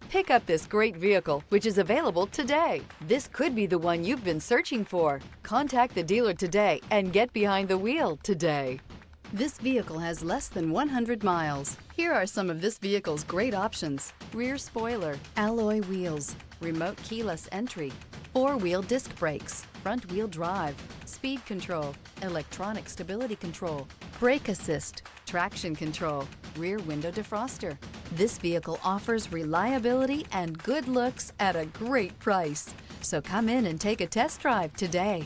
Pick up this great vehicle, which is available today. This could be the one you've been searching for. Contact the dealer today and get behind the wheel today. This vehicle has less than 100 miles. Here are some of this vehicle's great options: rear spoiler, alloy wheels, remote keyless entry, four-wheel disc brakes, front-wheel drive, speed control, electronic stability control, brake assist, traction control, rear window defroster. This vehicle offers reliability and good looks at a great price. So come in and take a test drive today.